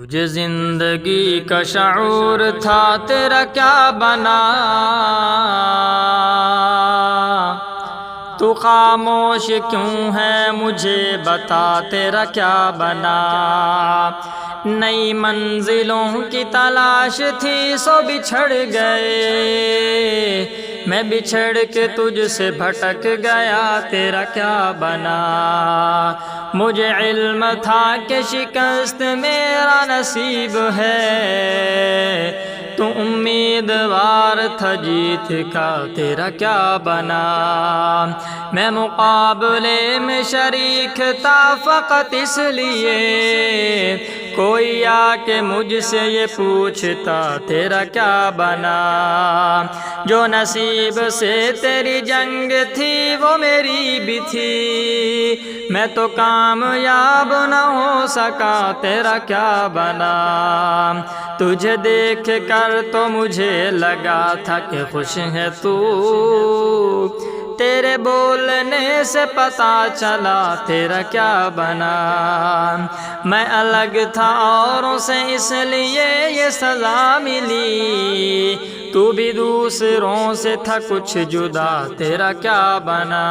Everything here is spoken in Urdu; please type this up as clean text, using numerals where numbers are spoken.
تجھے زندگی کا شعور تھا، تیرا کیا بنا؟ تو خاموش کیوں ہے مجھے بتا، تیرا کیا بنا؟ نئی منزلوں کی تلاش تھی سو بچھڑ گئے، میں بچھڑ کے تجھ سے بھٹک گیا، تیرا کیا بنا؟ مجھے علم تھا کہ شکست میرا نصیب ہے، تو امیدوار تھا جیت کا، تیرا کیا بنا؟ میں مقابلے میں شریک تھا فقط اس لیے، کوئی آ کے مجھ سے یہ پوچھتا تیرا کیا بنا؟ جو نصیب سے تیری جنگ تھی وہ میری بھی تھی، میں تو کامیاب نہ ہو سکا، تیرا کیا بنا؟ تجھے دیکھ کر تو مجھے لگا تھا کہ خوش ہے تو، تیرے بولنے سے پتا چلا تیرا کیا بنا؟ میں الگ تھا اوروں سے اس لیے یہ سزا ملی، تو بھی دوسروں سے تھا کچھ جدا، تیرا کیا بنا؟